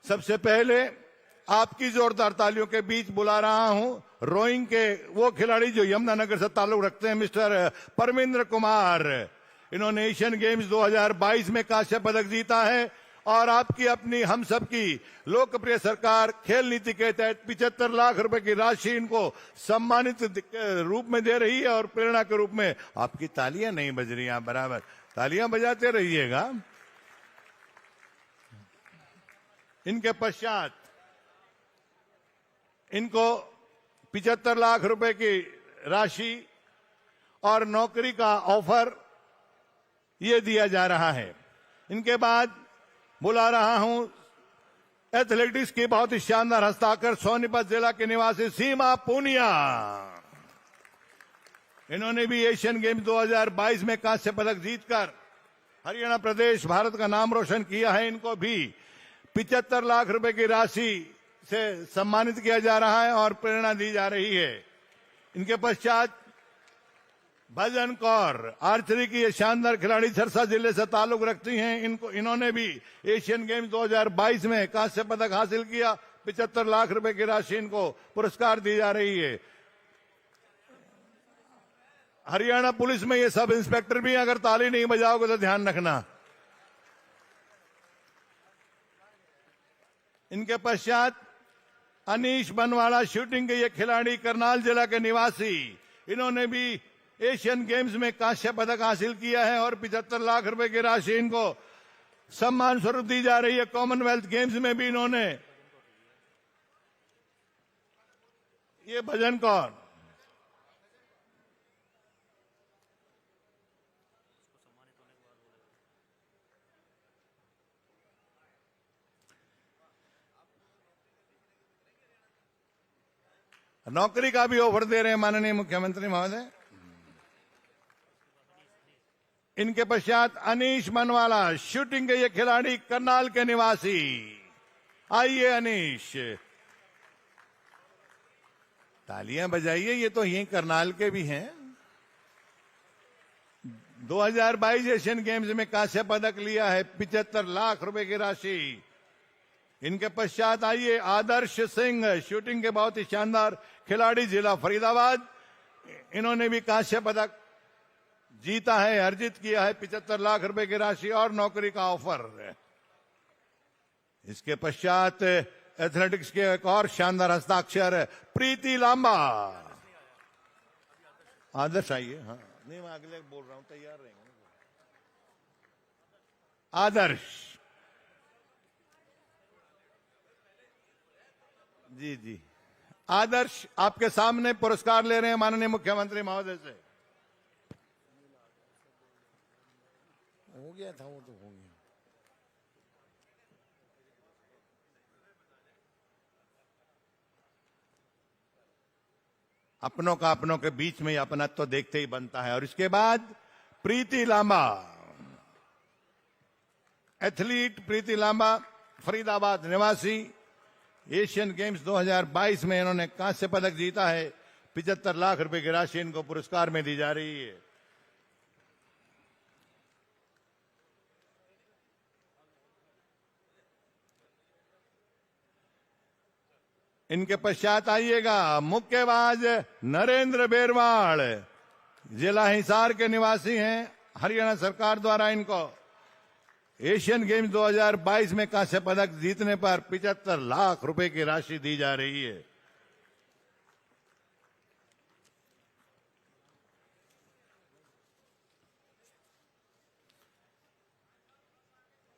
सबसे पहले आपकी जोरदार तालियों के बीच बुला रहा हूं रोइंग के वो खिलाड़ी जो यमुनानगर से ताल्लुक रखते हैं, मिस्टर परमिंद्र कुमार। इन्होंने एशियन गेम्स 2022 में कांस्य पदक जीता है और आपकी अपनी हम सबकी लोकप्रिय सरकार खेल नीति के तहत 75 लाख रुपए की राशि इनको सम्मानित रूप में दे रही है और प्रेरणा के रूप में। आपकी तालियां नहीं बज रही, आप बराबर तालियां बजाते रहिएगा। इनके पश्चात इनको 75 लाख रुपए की राशि और नौकरी का ऑफर ये दिया जा रहा है। इनके बाद बुला रहा हूं एथलेटिक्स की बहुत ही शानदार हस्ताक्षर सोनीपत जिला के निवासी सीमा पूनिया। इन्होंने भी एशियन गेम्स 2022 में कांस्य पदक जीतकर हरियाणा प्रदेश भारत का नाम रोशन किया है। इनको भी 75 लाख रुपए की राशि से सम्मानित किया जा रहा है और प्रेरणा दी जा रही है। इनके पश्चात भजन कौर, आर्चरी की ये शानदार खिलाड़ी सिरसा जिले से ताल्लुक रखती हैं। इन्होंने भी एशियन गेम्स 2022 में कांस्य पदक हासिल किया। 75 लाख रुपए की राशि इनको पुरस्कार दी जा रही है। हरियाणा पुलिस में ये सब इंस्पेक्टर भी, अगर ताली नहीं बजाओगे तो ध्यान रखना। इनके पश्चात अनीश बनवाड़ा, शूटिंग के ये खिलाड़ी करनाल जिला के निवासी। इन्होंने भी एशियन गेम्स में कांस्य पदक हासिल किया है और 75 लाख रुपए की राशि इनको सम्मान स्वरूप दी जा रही है। कॉमनवेल्थ गेम्स में भी इन्होंने ये भजन कौर, नौकरी का भी ऑफर दे रहे हैं माननीय मुख्यमंत्री महोदय। इनके पश्चात अनीश मनवाला, शूटिंग के ये खिलाड़ी करनाल के निवासी। आइए अनीश, तालियां बजाइए, ये तो यही करनाल के भी हैं। 2022 एशियन गेम्स में कांस्य पदक लिया है, 75 लाख रुपए की राशि। इनके पश्चात आइए आदर्श सिंह, शूटिंग के बहुत ही शानदार खिलाड़ी, जिला फरीदाबाद। इन्होंने भी कांस्य पदक जीता है, अर्जित किया है। 75 लाख रुपए की राशि और नौकरी का ऑफर। इसके पश्चात एथलेटिक्स के एक और शानदार हस्ताक्षर प्रीति लांबा। आदर्श आइए। हाँ नहीं, मैं अगले बोल रहा हूं, तैयार रहेंगे। आदर्श जी जी, आदर्श आपके सामने पुरस्कार ले रहे हैं माननीय मुख्यमंत्री महोदय से। हो गया था वो, तो हो गया। अपनों का अपनों के बीच में अपना तो देखते ही बनता है। और इसके बाद प्रीति लांबा, एथलीट प्रीति लांबा, फरीदाबाद निवासी। एशियन गेम्स 2022 में इन्होंने कांस्य पदक जीता है। 75 लाख रुपए की राशि इनको पुरस्कार में दी जा रही है। इनके पश्चात आइएगा मुक्केबाज नरेंद्र बेरवाड़, जिला हिसार के निवासी हैं। हरियाणा सरकार द्वारा इनको एशियन गेम्स 2022 में कांस्य पदक जीतने पर 75 लाख रुपए की राशि दी जा रही है।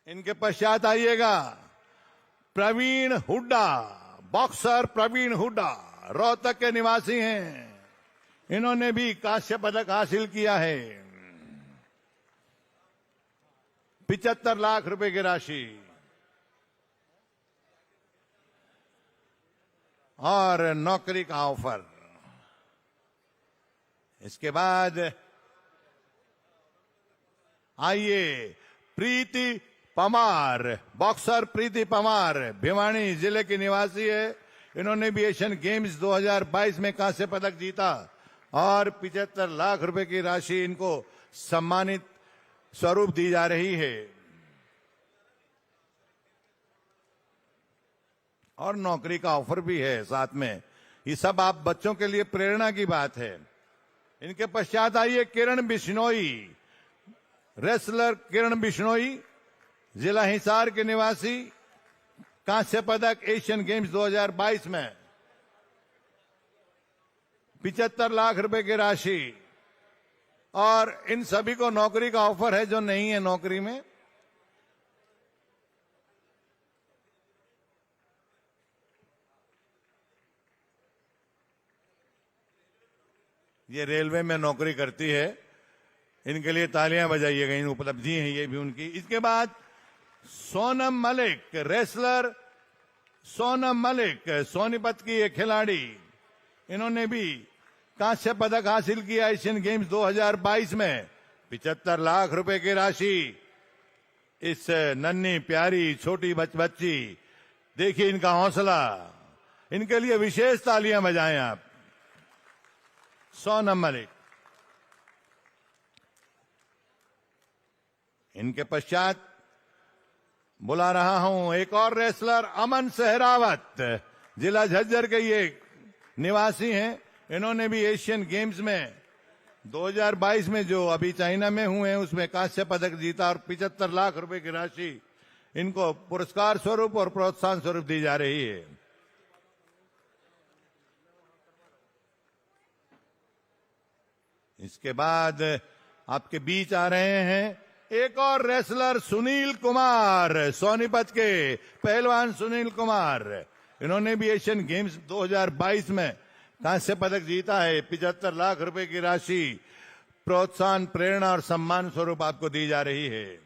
इनके पश्चात आइएगा प्रवीण हुड्डा, बॉक्सर प्रवीण हुड्डा, रोहतक के निवासी हैं। इन्होंने भी कांस्य पदक हासिल किया है। 75 लाख रुपए की राशि और नौकरी का ऑफर। इसके बाद आइए प्रीति पमार, बॉक्सर प्रीति पमार, भिवानी जिले की निवासी है। इन्होंने भी एशियन गेम्स 2022 में कांस्य पदक जीता और 75 लाख रुपए की राशि इनको सम्मानित स्वरूप दी जा रही है। और नौकरी का ऑफर भी है साथ में। ये सब आप बच्चों के लिए प्रेरणा की बात है। इनके पश्चात आइए किरण बिश्नोई, रेसलर किरण बिश्नोई, जिला हिसार के निवासी, कांस्य पदक एशियन गेम्स 2022 में 75 लाख रुपए की राशि। और इन सभी को नौकरी का ऑफर है जो नहीं है नौकरी में। ये रेलवे में नौकरी करती है, इनके लिए तालियां बजाइएगा, इन उपलब्धि हैं ये भी उनकी। इसके बाद सोनम मलिक, रेसलर सोनम मलिक, सोनीपत की एक खिलाड़ी, इन्होंने भी कांस्य पदक हासिल किया एशियन गेम्स 2022 में 75 लाख रुपए की राशि। इस नन्ही प्यारी छोटी बच्ची, देखिए इनका हौसला, इनके लिए विशेष तालियां बजाएं आप। सोनम मलिक। इनके पश्चात बुला रहा हूं एक और रेसलर, अमन सहरावत, जिला झज्जर के ये निवासी हैं। इन्होंने भी एशियन गेम्स में 2022 में जो अभी चाइना में हुए हैं उसमें कांस्य पदक जीता और 75 लाख रुपए की राशि इनको पुरस्कार स्वरूप और प्रोत्साहन स्वरूप दी जा रही है। इसके बाद आपके बीच आ रहे हैं एक और रेसलर सुनील कुमार, सोनीपत के पहलवान सुनील कुमार। इन्होंने भी एशियन गेम्स 2022 में कांस्य पदक जीता है। 75 लाख रुपए की राशि प्रोत्साहन, प्रेरणा और सम्मान स्वरूप आपको दी जा रही है।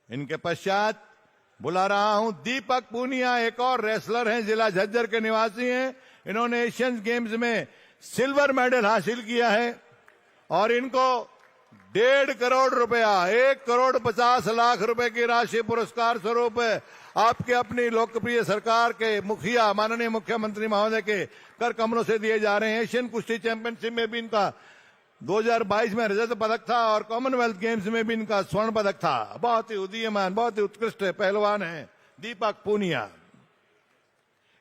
इनके पश्चात बुला रहा हूं दीपक पूनिया, एक और रेसलर हैं, जिला झज्जर के निवासी हैं। इन्होंने एशियन गेम्स में सिल्वर मेडल हासिल किया है और इनको 1.5 करोड़ रुपया, 1,50,00,000 रुपए की राशि पुरस्कार स्वरूप आपके अपनी लोकप्रिय सरकार के मुखिया माननीय मुख्यमंत्री महोदय के कर कमलों से दिए जा रहे हैं। एशियन कुश्ती चैंपियनशिप में भी इनका 2022 में रजत पदक था और कॉमनवेल्थ गेम्स में भी इनका स्वर्ण पदक था। बहुत ही उदीयमान, बहुत ही उत्कृष्ट पहलवान है दीपक पूनिया।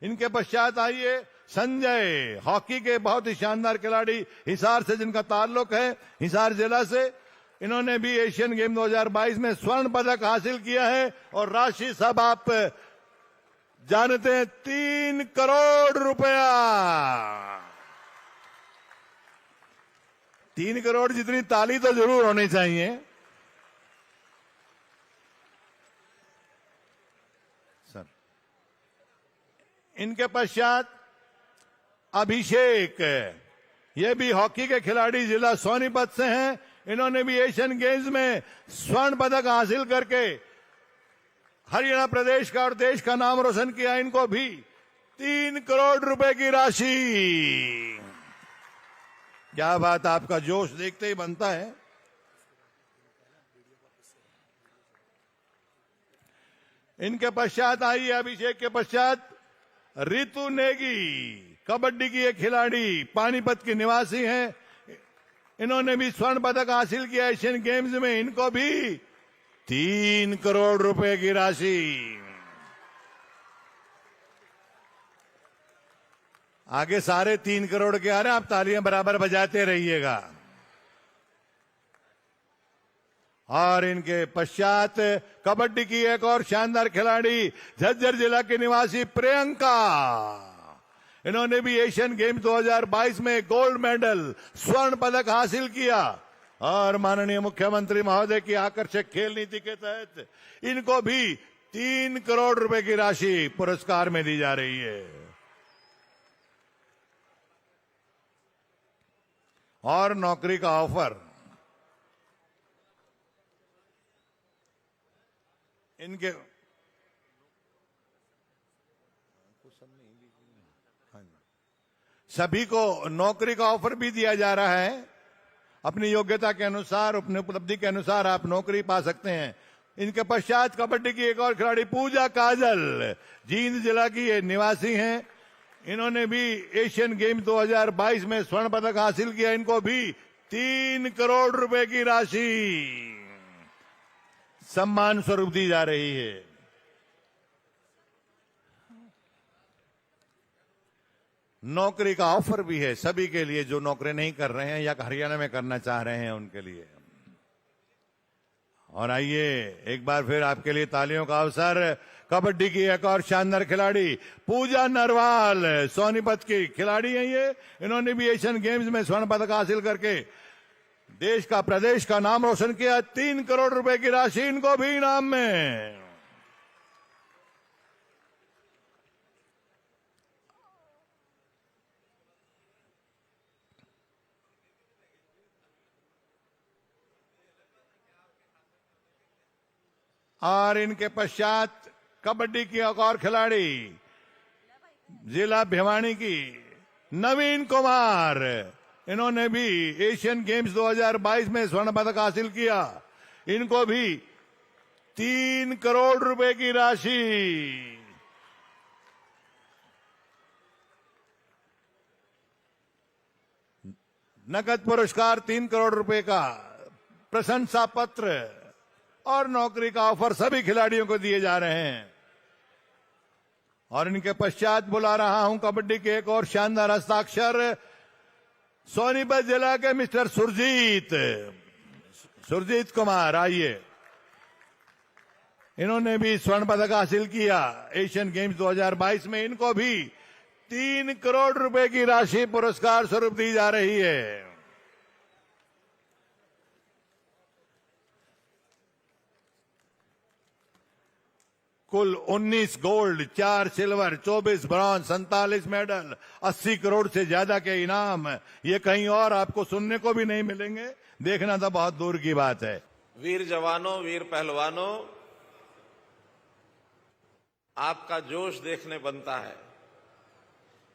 इनके पश्चात आइए संजय, हॉकी के बहुत ही शानदार खिलाड़ी, हिसार से जिनका ताल्लुक है, हिसार जिला से। इन्होंने भी एशियन गेम 2022 में स्वर्ण पदक हासिल किया है और राशि सब आप जानते हैं 3 करोड़ रुपया। 3 करोड़ जितनी ताली तो जरूर होनी चाहिए। सर, इनके पश्चात अभिषेक, ये भी हॉकी के खिलाड़ी, जिला सोनीपत से हैं। इन्होंने भी एशियन गेम्स में स्वर्ण पदक हासिल करके हरियाणा प्रदेश का और देश का नाम रोशन किया। इनको भी 3 करोड़ रुपए की राशि। क्या बात, आपका जोश देखते ही बनता है। इनके पश्चात आइए अभिषेक के पश्चात रितु नेगी, कबड्डी की एक खिलाड़ी, पानीपत की निवासी हैं। इन्होंने भी स्वर्ण पदक हासिल किया एशियन गेम्स में। इनको भी 3 करोड़ रुपए की राशि। आगे सारे 3 करोड़ के आ रहे हैं, आप तालियां बराबर बजाते रहिएगा। और इनके पश्चात कबड्डी की एक और शानदार खिलाड़ी, झज्जर जिला के निवासी प्रियंका। इन्होंने भी एशियन गेम्स 2022 में गोल्ड मेडल, स्वर्ण पदक हासिल किया और माननीय मुख्यमंत्री महोदय की आकर्षक खेल नीति के तहत इनको भी 3 करोड़ रुपए की राशि पुरस्कार में दी जा रही है। और नौकरी का ऑफर इनके सभी को नौकरी का ऑफर भी दिया जा रहा है। अपनी योग्यता के अनुसार, अपनी उपलब्धि के अनुसार आप नौकरी पा सकते हैं। इनके पश्चात कबड्डी की एक और खिलाड़ी पूजा काजल, जींद जिला की ये निवासी हैं। इन्होंने भी एशियन गेम 2022 में स्वर्ण पदक हासिल किया। इनको भी 3 करोड़ रुपए की राशि। सम्मान स्वरूप दी जा रही है। नौकरी का ऑफर भी है सभी के लिए जो नौकरी नहीं कर रहे हैं या हरियाणा में करना चाह रहे हैं उनके लिए। और आइए एक बार फिर आपके लिए तालियों का अवसर। कबड्डी की एक और शानदार खिलाड़ी पूजा नरवाल, सोनीपत की खिलाड़ी हैं ये। इन्होंने भी एशियन गेम्स में स्वर्ण पदक हासिल करके देश का, प्रदेश का नाम रोशन किया। 3 करोड़ रुपए की राशि इनको भी इनाम में। और इनके पश्चात कबड्डी की एक और खिलाड़ी जिला भिवानी की नवीन कुमार, इन्होंने भी एशियन गेम्स 2022 में स्वर्ण पदक हासिल किया। इनको भी 3 करोड़ रुपए की राशि। नकद पुरस्कार 3 करोड़ रुपए का, प्रशंसा पत्र और नौकरी का ऑफर सभी खिलाड़ियों को दिए जा रहे हैं। और इनके पश्चात बुला रहा हूं कबड्डी के एक और शानदार हस्ताक्षर सोनीपत जिला के मिस्टर सुरजीत कुमार। आइए, इन्होंने भी स्वर्ण पदक हासिल किया एशियन गेम्स 2022 में। इनको भी 3 करोड़ रुपए की राशि पुरस्कार स्वरूप दी जा रही है। कुल 19 gold, 4 silver, 24 bronze, 47 medal, 80 crore से ज्यादा के इनाम। ये कहीं और आपको सुनने को भी नहीं मिलेंगे, देखना तो बहुत दूर की बात है। वीर जवानों, वीर पहलवानों, आपका जोश देखने बनता है।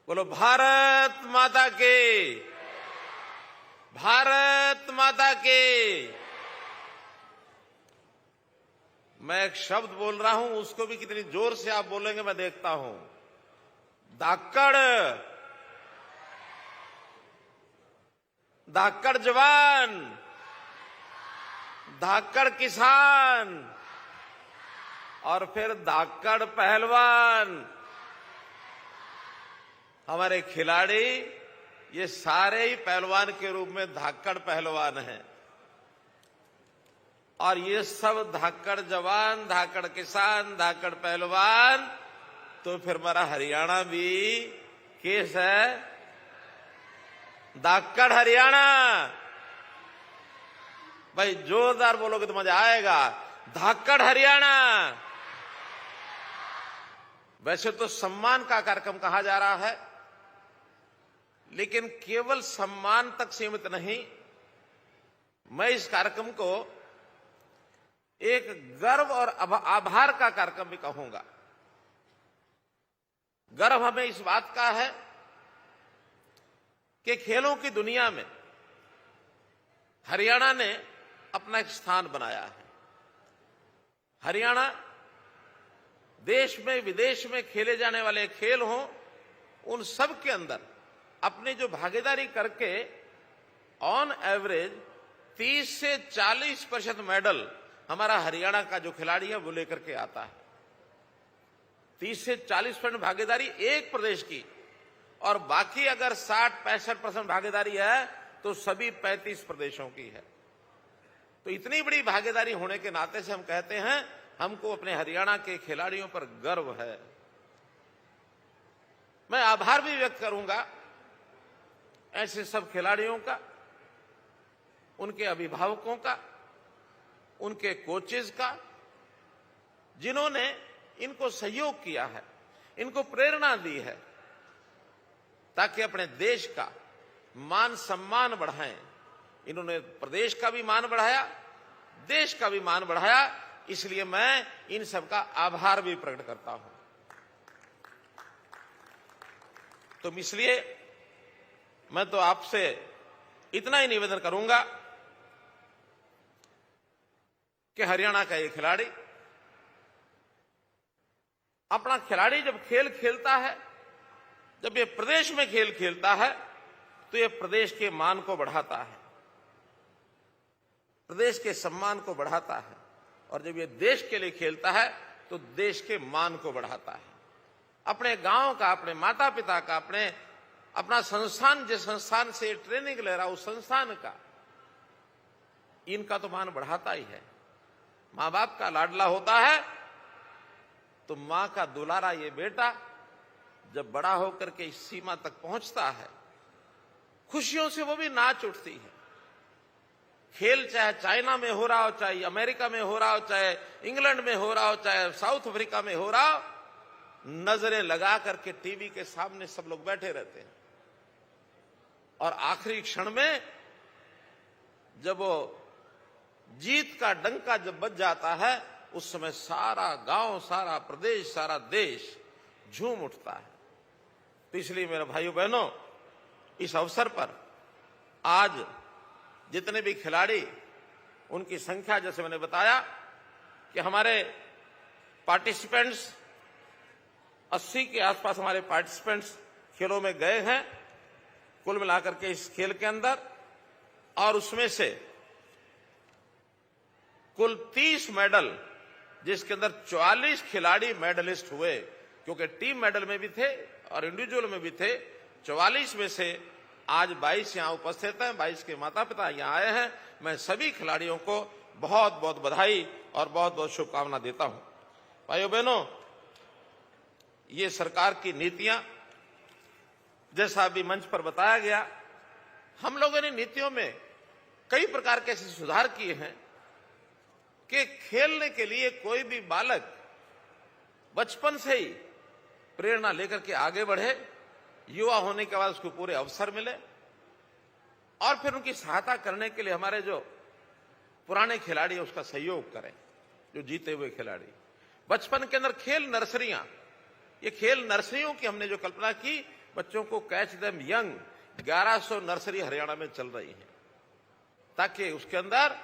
बोलो भारत माता के, भारत माता के। मैं एक शब्द बोल रहा हूं, उसको भी कितनी जोर से आप बोलेंगे मैं देखता हूं। धाकड़, धाकड़ जवान, धाकड़ किसान और फिर धाकड़ पहलवान। हमारे खिलाड़ी ये सारे ही पहलवान के रूप में धाकड़ पहलवान हैं। और ये सब धाकड़ जवान, धाकड़ किसान, धाकड़ पहलवान, तो फिर हमारा हरियाणा भी केस है। धाकड़ हरियाणा, भाई जोरदार बोलोगे तो मजा आएगा। धाकड़ हरियाणा। वैसे तो सम्मान का कार्यक्रम कहा जा रहा है, लेकिन केवल सम्मान तक सीमित नहीं, मैं इस कार्यक्रम को एक गर्व और आभार का कार्यक्रम भी कहूंगा। गर्व हमें इस बात का है कि खेलों की दुनिया में हरियाणा ने अपना एक स्थान बनाया है। हरियाणा देश में, विदेश में खेले जाने वाले खेल हों, उन सब के अंदर अपनी जो भागीदारी करके ऑन एवरेज 30 से 40% मेडल हमारा हरियाणा का जो खिलाड़ी है वो लेकर के आता है। 30 से 40% भागीदारी एक प्रदेश की, और बाकी अगर 60-65% भागीदारी है तो सभी 35 प्रदेशों की है। तो इतनी बड़ी भागीदारी होने के नाते से हम कहते हैं हमको अपने हरियाणा के खिलाड़ियों पर गर्व है। मैं आभार भी व्यक्त करूंगा ऐसे सब खिलाड़ियों का, उनके अभिभावकों का, उनके कोचेस का, जिन्होंने इनको सहयोग किया है, इनको प्रेरणा दी है ताकि अपने देश का मान सम्मान बढ़ाएं। इन्होंने प्रदेश का भी मान बढ़ाया, देश का भी मान बढ़ाया, इसलिए मैं इन सबका आभार भी प्रकट करता हूं। तो इसलिए मैं तो आपसे इतना ही निवेदन करूंगा कि हरियाणा का ये खिलाड़ी अपना खिलाड़ी जब खेल खेलता है, जब ये प्रदेश में खेल खेलता है, तो ये प्रदेश के मान को बढ़ाता है, प्रदेश के सम्मान को बढ़ाता है। और जब ये देश के लिए खेलता है तो देश के मान को बढ़ाता है, अपने गांव का, अपने माता पिता का, अपना संस्थान, जिस संस्थान से ट्रेनिंग ले रहा उस संस्थान का, इनका तो मान बढ़ाता ही है। मां बाप का लाडला होता है तो मां का दुलारा ये बेटा जब बड़ा होकर के इस सीमा तक पहुंचता है, खुशियों से वो भी नाच उठती है। खेल चाहे चाइना में हो रहा हो, चाहे अमेरिका में हो रहा हो, चाहे इंग्लैंड में हो रहा हो, चाहे साउथ अफ्रीका में हो रहा हो, नजरें लगा करके टीवी के सामने सब लोग बैठे रहते हैं। और आखिरी क्षण में जब वो जीत का डंका जब बज जाता है, उस समय सारा गांव, सारा प्रदेश, सारा देश झूम उठता है। तो इसलिए मेरे भाइयों बहनों, इस अवसर पर आज जितने भी खिलाड़ी, उनकी संख्या जैसे मैंने बताया कि हमारे पार्टिसिपेंट्स 80 के आसपास हमारे पार्टिसिपेंट्स खेलों में गए हैं कुल मिलाकर के इस खेल के अंदर, और उसमें से कुल 30 मेडल, जिसके अंदर 44 खिलाड़ी मेडलिस्ट हुए, क्योंकि टीम मेडल में भी थे और इंडिविजुअल में भी थे। 44 में से आज 22 यहां उपस्थित हैं, 22 के माता पिता यहां आए हैं। मैं सभी खिलाड़ियों को बहुत बहुत बधाई और बहुत बहुत शुभकामना देता हूं। भाइयों बहनों, ये सरकार की नीतियां, जैसा अभी मंच पर बताया गया, हम लोगों ने नीतियों में कई प्रकार के ऐसे सुधार किए हैं कि खेलने के लिए कोई भी बालक बचपन से ही प्रेरणा लेकर के आगे बढ़े, युवा होने के बाद उसको पूरे अवसर मिले, और फिर उनकी सहायता करने के लिए हमारे जो पुराने खिलाड़ी हैं उसका सहयोग करें, जो जीते हुए खिलाड़ी। बचपन के अंदर खेल नर्सरियां, ये खेल नर्सरियों की हमने जो कल्पना की, बच्चों को catch them young, 1100 nursery Haryana में चल रही है, ताकि उसके अंदर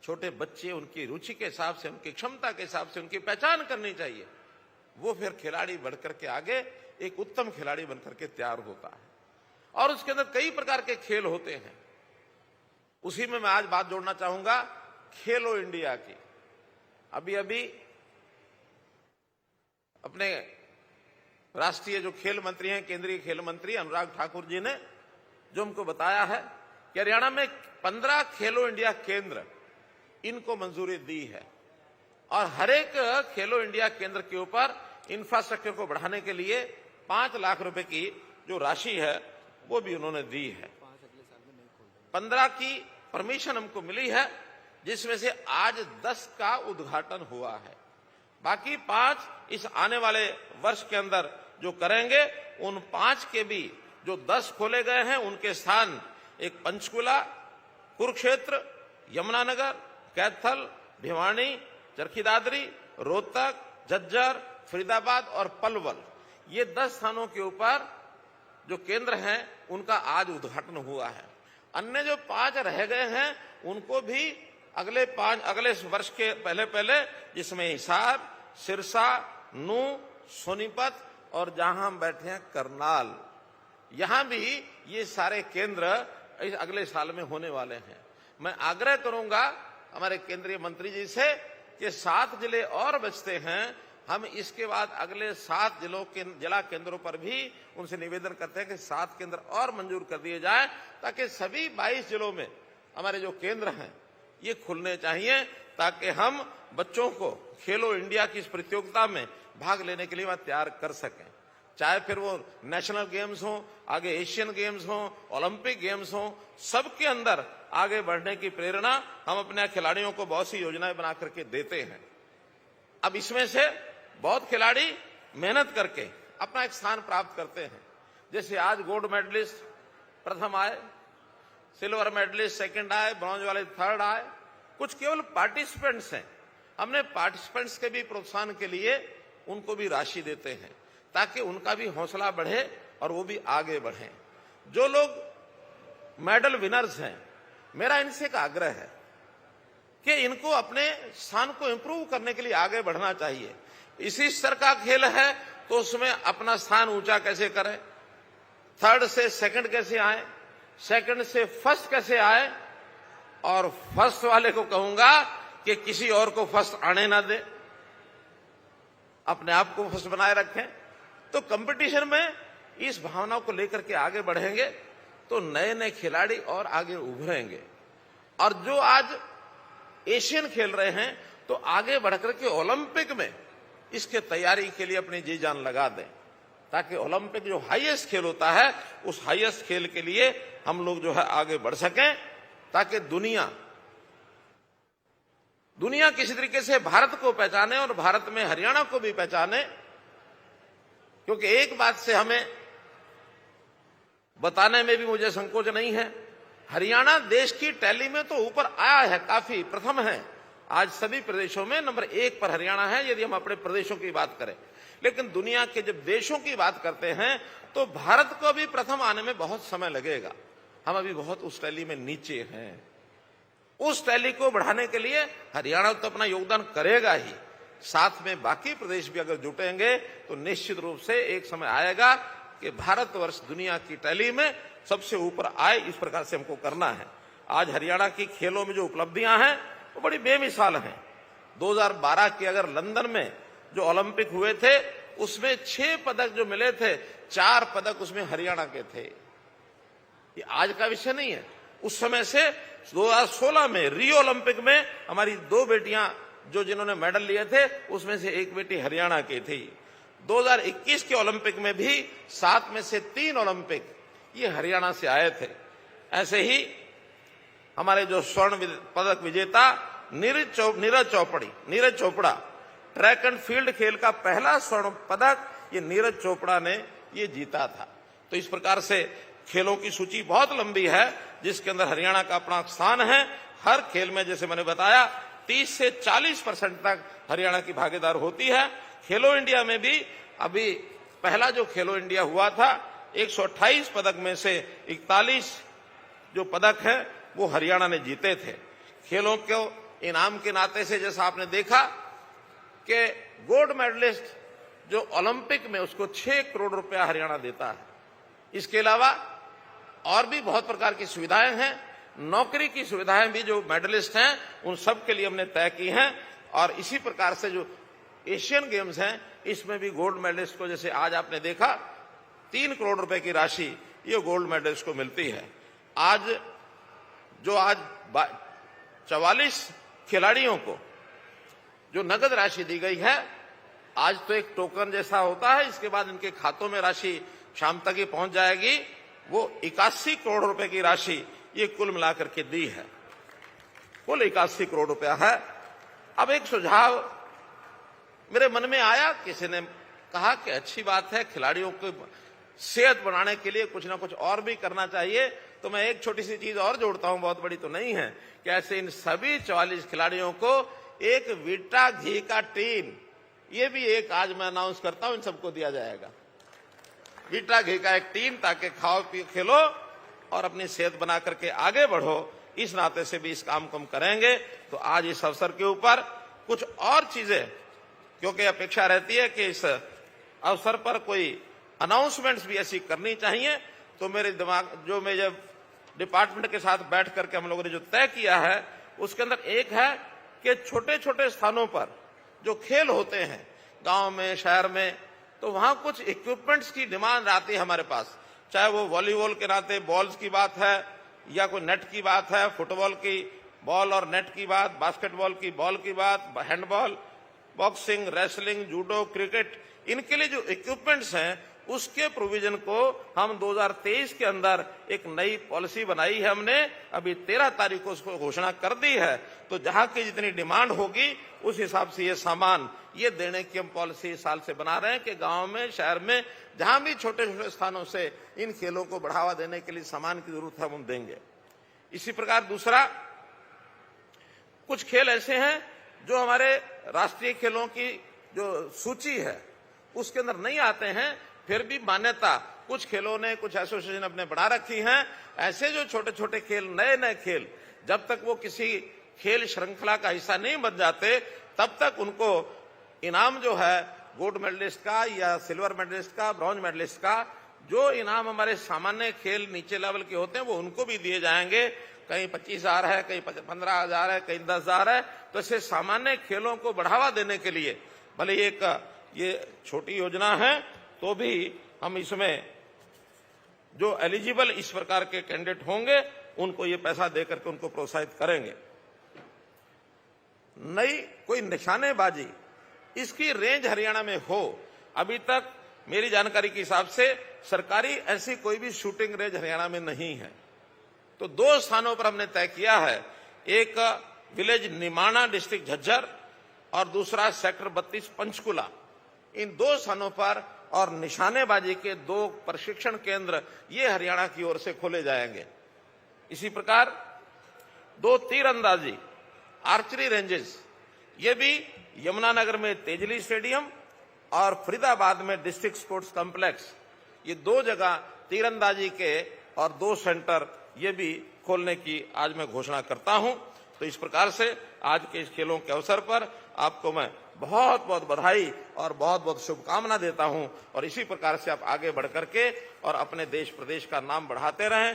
छोटे बच्चे उनकी रुचि के हिसाब से, उनकी क्षमता के हिसाब से उनकी पहचान करनी चाहिए, वो फिर खिलाड़ी बढ़कर के आगे एक उत्तम खिलाड़ी बनकर के तैयार होता है। और उसके अंदर कई प्रकार के खेल होते हैं। उसी में मैं आज बात जोड़ना चाहूंगा खेलो इंडिया की। अभी अभी अपने राष्ट्रीय जो खेल मंत्री हैं, केंद्रीय खेल मंत्री अनुराग ठाकुर जी ने जो हमको बताया है कि हरियाणा में 15 खेलो इंडिया केंद्र, इनको मंजूरी दी है, और हर एक खेलो इंडिया केंद्र के ऊपर इंफ्रास्ट्रक्चर को बढ़ाने के लिए 5 लाख रुपए की जो राशि है वो भी उन्होंने दी है। 15 की परमिशन हमको मिली है, जिसमें से आज 10 का उद्घाटन हुआ है। बाकी 5 इस आने वाले वर्ष के अंदर जो करेंगे, उन 5 के भी जो 10 खोले गए हैं, उनके स्थान एक पंचकुला, कुरुक्षेत्र, यमुनानगर, कैथल, भिवानी, चरखी दादरी, रोहतक, झज्जर, फरीदाबाद और पलवल, ये 10 स्थानों के ऊपर जो केंद्र हैं उनका आज उद्घाटन हुआ है। अन्य जो 5 रह गए हैं उनको भी अगले वर्ष के पहले, जिसमें हिसार, सिरसा, नूंह, सोनीपत और जहां हम बैठे हैं करनाल, यहां भी ये सारे केंद्र इस अगले साल में होने वाले हैं। मैं आग्रह करूंगा हमारे केंद्रीय मंत्री जी से कि 7 जिले और बचते हैं, हम इसके बाद अगले 7 जिलों के जिला केंद्रों पर भी उनसे निवेदन करते हैं कि 7 केंद्र और मंजूर कर दिए जाएं, ताकि सभी 22 जिलों में हमारे जो केंद्र हैं ये खुलने चाहिए, ताकि हम बच्चों को खेलो इंडिया की इस प्रतियोगिता में भाग लेने के लिए वहां तैयार कर सकें। चाहे फिर वो नेशनल गेम्स हो, आगे एशियन गेम्स हो, ओलंपिक गेम्स हो, सबके अंदर आगे बढ़ने की प्रेरणा हम अपने खिलाड़ियों को बहुत सी योजनाएं बना करके देते हैं। अब इसमें से बहुत खिलाड़ी मेहनत करके अपना एक स्थान प्राप्त करते हैं। जैसे आज गोल्ड मेडलिस्ट प्रथम आए, सिल्वर मेडलिस्ट सेकंड आए, ब्रॉन्ज वाले थर्ड आए। कुछ केवल पार्टिसिपेंट्स हैं, हमने पार्टिसिपेंट्स के भी प्रोत्साहन के लिए उनको भी राशि देते हैं, ताकि उनका भी हौसला बढ़े और वो भी आगे बढ़े। जो लोग मेडल विनर्स हैं, मेरा इनसे एक आग्रह है कि इनको अपने स्थान को इंप्रूव करने के लिए आगे बढ़ना चाहिए। इसी स्तर का खेल है तो उसमें अपना स्थान ऊंचा कैसे करें, थर्ड से सेकंड कैसे आए, सेकंड से फर्स्ट कैसे आए, और फर्स्ट वाले को कहूंगा कि किसी और को फर्स्ट आने ना दे, अपने आप को फर्स्ट बनाए रखें। तो कंपटीशन में इस भावना को लेकर के आगे बढ़ेंगे तो नए नए खिलाड़ी और आगे उभरेंगे। और जो आज एशियन खेल रहे हैं तो आगे बढ़कर के ओलंपिक में इसके तैयारी के लिए अपनी जी जान लगा दें, ताकि ओलंपिक जो हाईएस्ट खेल होता है उस हाईएस्ट खेल के लिए हम लोग जो है आगे बढ़ सकें, ताकि दुनिया किसी तरीके से भारत को पहचाने और भारत में हरियाणा को भी पहचाने। क्योंकि एक बात से हमें बताने में भी मुझे संकोच नहीं है, हरियाणा देश की टैली में तो ऊपर आया है, काफी प्रथम है। आज सभी प्रदेशों में नंबर 1 पर हरियाणा है, यदि हम अपने प्रदेशों की बात करें। लेकिन दुनिया के जब देशों की बात करते हैं तो भारत को भी प्रथम आने में बहुत समय लगेगा। हम अभी बहुत उस टैली में नीचे हैं। उस टैली को बढ़ाने के लिए हरियाणा तो अपना योगदान करेगा ही, साथ में बाकी प्रदेश भी अगर जुटेंगे तो निश्चित रूप से एक समय आएगा कि भारतवर्ष दुनिया की टैली में सबसे ऊपर आए। इस प्रकार से हमको करना है। आज हरियाणा की खेलों में जो उपलब्धियां हैं वो बड़ी बेमिसाल हैं। 2012 के अगर लंदन में जो ओलंपिक हुए थे उसमें 6 पदक जो मिले थे, 4 पदक उसमें हरियाणा के थे। ये आज का विषय नहीं है। उस समय से 2016 में रियो ओलंपिक में हमारी 2 बेटियां जो जिन्होंने मेडल लिए थे उसमें से एक बेटी हरियाणा की थी। 2021 के ओलंपिक में भी 7 में से 3 ओलंपिक ये हरियाणा से आए थे। ऐसे ही हमारे जो स्वर्ण पदक विजेता Neeraj Chopra, track and field खेल का पहला स्वर्ण पदक ये नीरज चोपड़ा ने ये जीता था। तो इस प्रकार से खेलों की सूची बहुत लंबी है जिसके अंदर हरियाणा का अपना स्थान है। हर खेल में जैसे मैंने बताया 30 से 40% तक हरियाणा की भागीदार होती है। खेलो इंडिया में भी अभी पहला जो खेलो इंडिया हुआ था 128 पदक में से 41 जो पदक है वो हरियाणा ने जीते थे। खेलों को इनाम के नाते से जैसा आपने देखा कि गोल्ड मेडलिस्ट जो ओलंपिक में उसको 6 करोड़ रुपया हरियाणा देता है। इसके अलावा और भी बहुत प्रकार की सुविधाएं हैं। नौकरी की सुविधाएं भी जो मेडलिस्ट हैं उन सब के लिए हमने तय की हैं। और इसी प्रकार से जो एशियन गेम्स हैं इसमें भी गोल्ड मेडलिस्ट को, जैसे आज आपने देखा 3 करोड़ रुपए की राशि ये गोल्ड मेडलिस्ट को मिलती है। आज 44 खिलाड़ियों को जो नगद राशि दी गई है, आज तो एक टोकन जैसा होता है, इसके बाद इनके खातों में राशि शाम तक ही पहुंच जाएगी। वो 81 करोड़ रुपए की राशि ये कुल मिलाकर के दी है, कुल 81 करोड़ रुपया है। अब एक सुझाव मेरे मन में आया, किसी ने कहा कि अच्छी बात है, खिलाड़ियों को सेहत बनाने के लिए कुछ ना कुछ और भी करना चाहिए। तो मैं एक छोटी सी चीज और जोड़ता हूं, बहुत बड़ी तो नहीं है, कि ऐसे इन सभी 44 खिलाड़ियों को एक वीटा घी का टीन, ये भी एक आज मैं अनाउंस करता हूं, इन सबको दिया जाएगा। वीटा घी का एक टीन, ताकि खाओ पियो खेलो और अपनी सेहत बना करके आगे बढ़ो। इस नाते से भी इस काम को हम करेंगे। तो आज इस अवसर के ऊपर कुछ और चीजें, क्योंकि अपेक्षा रहती है कि इस अवसर पर कोई अनाउंसमेंट्स भी ऐसी करनी चाहिए, तो मेरे दिमाग जो मैं जब डिपार्टमेंट के साथ बैठ करके हम लोगों ने जो तय किया है उसके अंदर एक है कि छोटे छोटे स्थानों पर जो खेल होते हैं गांव में, शहर में, तो वहां कुछ इक्विपमेंट्स की डिमांड आती है हमारे पास। चाहे वो वॉलीबॉल के नाते बॉल्स की बात है, या कोई नेट की बात है, फुटबॉल की बॉल और नेट की बात, बास्केटबॉल की बॉल की बात, handball, boxing, wrestling, judo, cricket, इनके लिए जो इक्विपमेंट्स हैं उसके प्रोविजन को हम 2023 के अंदर एक नई पॉलिसी बनाई है हमने। अभी 13 तारीख को उसको घोषणा कर दी है। तो जहां की जितनी डिमांड होगी उस हिसाब से ये सामान ये देने की हम पॉलिसी इस साल से बना रहे हैं कि गांव में, शहर में, जहां भी छोटे छोटे स्थानों से इन खेलों को बढ़ावा देने के लिए सामान की जरूरत है हम देंगे। इसी प्रकार दूसरा, कुछ खेल ऐसे हैं जो हमारे राष्ट्रीय खेलों की जो सूची है उसके अंदर नहीं आते हैं, फिर भी मान्यता कुछ खेलों ने, कुछ एसोसिएशन अपने बढ़ा रखी हैं। ऐसे जो छोटे छोटे खेल, नए नए खेल, जब तक वो किसी खेल श्रृंखला का हिस्सा नहीं बन जाते तब तक उनको इनाम जो है गोल्ड मेडलिस्ट का या सिल्वर मेडलिस्ट का, ब्रॉन्ज मेडलिस्ट का जो इनाम हमारे सामान्य खेल नीचे लेवल के होते हैं वो उनको भी दिए जाएंगे। कहीं 25,000 है, कहीं 15,000 है, कहीं 10,000 है। तो ऐसे सामान्य खेलों को बढ़ावा देने के लिए भले एक ये छोटी योजना है तो भी हम इसमें जो एलिजिबल इस प्रकार के कैंडिडेट होंगे उनको ये पैसा देकर के उनको प्रोत्साहित करेंगे। नई कोई निशानेबाजी इसकी रेंज हरियाणा में हो, अभी तक मेरी जानकारी के हिसाब से सरकारी ऐसी कोई भी शूटिंग रेंज हरियाणा में नहीं है। तो 2 स्थानों पर हमने तय किया है, एक विलेज निमाणा डिस्ट्रिक्ट झज्जर और दूसरा सेक्टर 32 पंचकुला। इन 2 स्थानों पर और निशानेबाजी के 2 प्रशिक्षण केंद्र ये हरियाणा की ओर से खोले जाएंगे। इसी प्रकार 2 तीरंदाजी आर्चरी रेंजेस ये भी यमुनानगर में तेजली स्टेडियम और फरीदाबाद में डिस्ट्रिक्ट स्पोर्ट्स कॉम्प्लेक्स, ये 2 जगह तीरंदाजी के और 2 सेंटर ये भी खोलने की आज मैं घोषणा करता हूं। तो इस प्रकार से आज के इस खेलों के अवसर पर आपको मैं बहुत बहुत बधाई और बहुत बहुत शुभकामना देता हूं और इसी प्रकार से आप आगे बढ़ करके और अपने देश प्रदेश का नाम बढ़ाते रहें।